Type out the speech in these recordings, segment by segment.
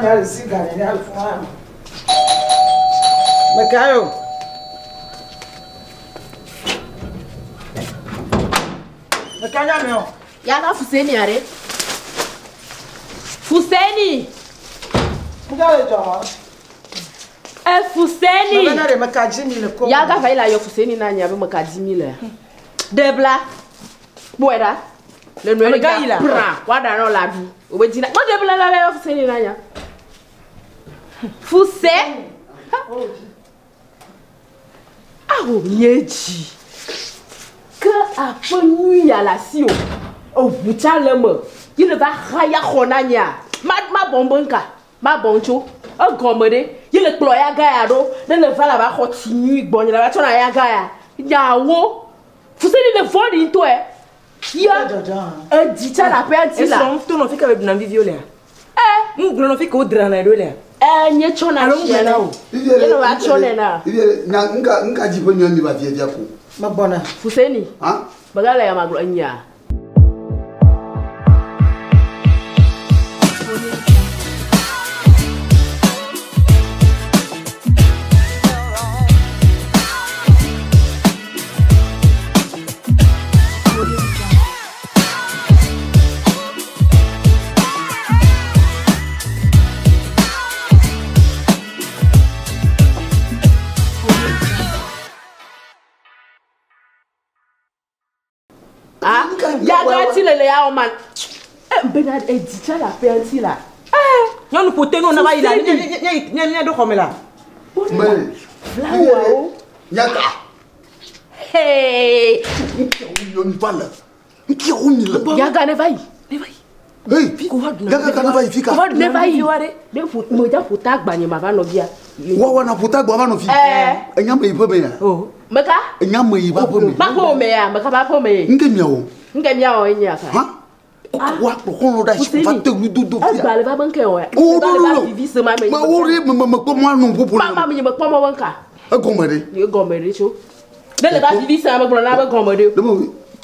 a le cigare, il a le foin. Mais Kayo. Mais Kayo, Yaga Fousseni are. Fousseni. Pourquoi le genre? Fousseni. Yaga va la yo Fousseni na nya be maka 10 000. Debla. Boera. Le gars il a. Wada no la vie. Obedina. Mo debla la yo Fousseni na nya. Fousseni. Ah oh mieji. Que a peu nuit à la sio. Oh buta le me. Il va raya khonanya. Ma bombonka. Ma boncho. Un gommede. Il le ploya gaya do. Ne le va là-bas continue bon il va tona ya gaya. Yawo. Fousseni le vole into e. Ya. Un dita la penti là. Est-ce que tu n'as fait qu'avec une vie violée? Nous n'avons fait qu'au drame de l'air. Nye chona chiena. Yelo wa chona na. Nka jipo nyoni ba vie dia ko. Mabona. Fousseni. Ha? Bagala ya magro anya. Le ya man. Benad e dit la penti là. Non nous poter non na ba ila ni do comme là. Mais wow. Nyaka. Hey. On parle. Qui roule là? Yaga ne vai. Ne vai. Hey. Yaga kana vai fika. Ne vai ware. Ne fu mo ja puta gbanye ma ba no bia. Wa na puta gba ba no fi. Enyama ipo be ya. Oh. Meka? Enyama iba po me. Ba po me ya, meka ba po me. Ngemiawo. Ngemiawo enya ka. Ha? Wa ko da shi fa te wi do fi. Ba le ba banke o ya. Oh no. Vivi se ma me. Ma wori me ko mo anu popo. Ma me me ko mo wanka. E gomere. Ye gomere cho. De le ba vivi se ma na ba gomere.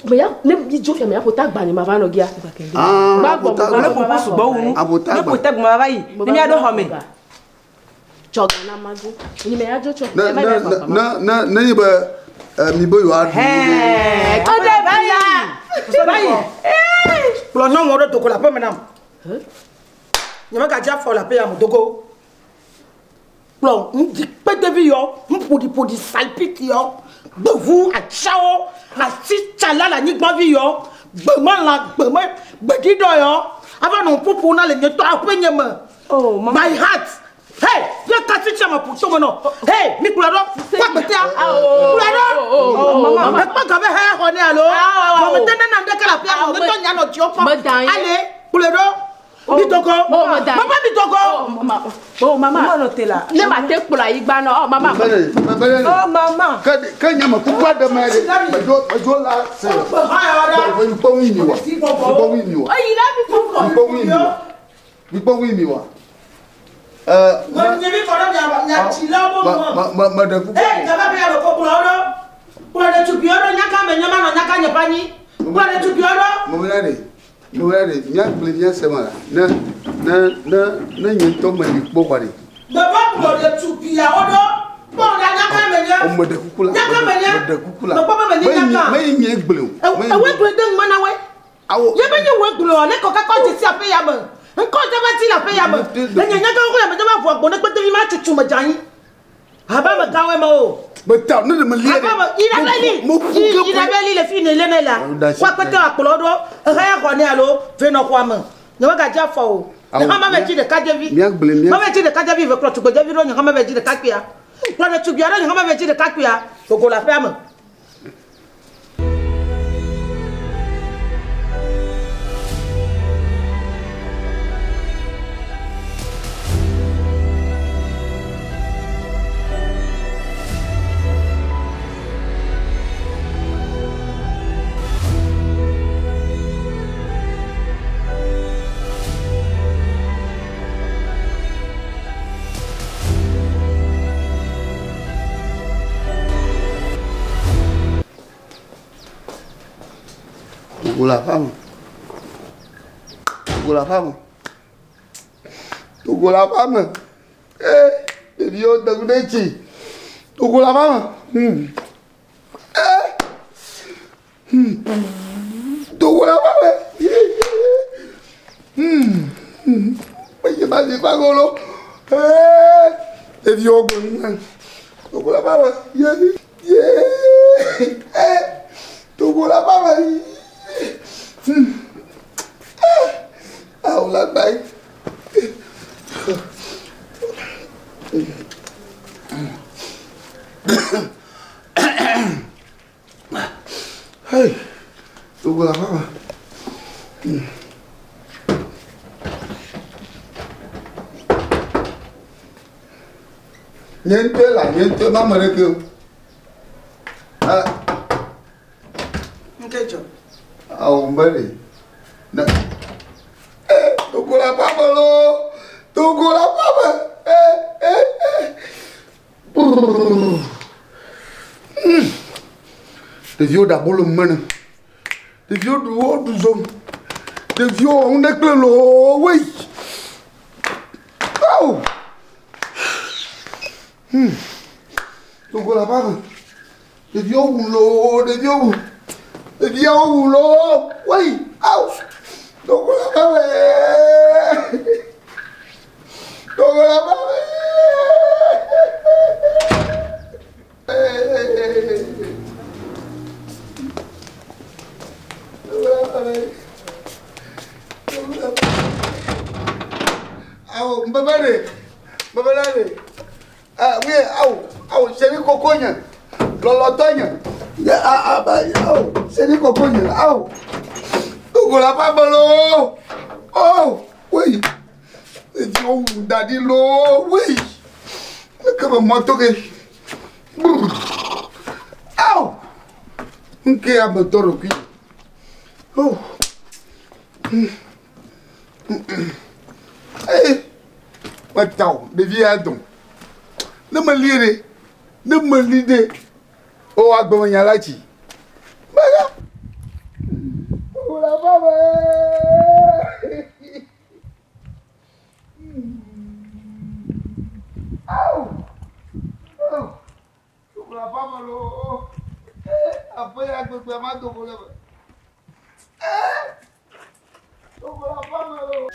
Mais ya ne bi jo fe me ya pota gba ni ma va no gia. Ah. Ba gbo le popo so ba wu. Le pote gba ba yi. Ni mi ado home. Choga na mago. Ni me ya jo cho. Na ni ba mi boyo adu. Ko de baya. Pour non mon Togo la paix madame. Nyama ka ja fo la paix à mon Togo. Plon, m'di pe de vie yo, m'podi salpite yo. De vous à chao, à si chala la ni gba vie yo. Gbeman la gbeman, gbedido yo. Avant non popo na le nyeto apenye me. Oh mama. My heart. Hey, je kasi chama pour tout mon. Hey, mi kulado. Quoi bete a? Kulado. Mama, pas gabe he hone alo. Mo metena na ndeka la pia mo to nya no ti ofa. Allez, kulado. Mi Togo. Mama mi Togo. Oh mama. Mama no te la. Ne ma te kula igba no. Oh mama. Oh mama. Ka nyama ku kwa da mare. Majo la se. Ba ni po wi ni wa. Po wi ni wa. Oh, il a mi Togo. Po wi ni wa. Mi po wi ni wa. Ma de ku. Eh, kaba be ya ko kulado. Kulado tu bioro nyaka me nyama no nyaka nyepani. Kulado tu bioro. Mo wele nya ble nya sema na nyi to ma ni po kwari. Baba kulado tu bia odo. Bo na nyaka me nya. O mo de kukula. Nyaka me nya. Mo de kukula. No papa me nya nyaka. Me nyi egbele. E we gbe den mana we. Awo. Ye be nyi we gbe o ne ko ka ko ti si ape ya mo. Nko je ba ti la pe ya mo. Le nya nyaka ko ya me je ba fu agbo ne pe te ma tutu ma jan. Aba me ka we mo. But ta ne me liere. Il a beli le fille ne là. Quoi que tu as plodo, rien qu'on est allo, fais nos quoi main. Ne va pas faux. Ne va pas dire de cadavre. Maman dit de cadavre veut que tu peux dire non, ne va pas dire de capia. Quand tu viens, ne va pas dire de capia. Faut qu'on la ferme. Togo Togo la femme. Eh, Dieu, Dadédé. Togo la femme. Togo la femme. Mais je m'en dis pas golo. Dieu, Togo la femme. Togo la femme. Ah, on l'a baille. Hey, Togo la femme. Niente là, niente maman que. Ah. Nkejo. Ah, on belle. Na. Togo la femme lo. Togo la femme. Des vieux d'abord le mène. Des vieux du haut du zone. Des vieux on est que l'eau, oui. Oh! Togo la femme. Des vieux boulot, des vieux. Des vieux boulot, oui. Oh! Togo la femme. Togo la femme. Aw, mbabare. Ah, oui, aw, chéri cocogne. Lolotogne. Aw, chéri cocogne. Aw. Togo la babalo. Oh, oui. Et Dieu, daddy lo, oui. Comme moi toqué. Aw. Ok, à me toro qui. Oh. Hey. Attends, deviens donc. Ne me lire, ne me lire. Oh, Agbonya Lachi. Voilà. Oh la baba. Au. Oh. Oh la baba lo. Après Agbonya Togo la. Togo la baba lo.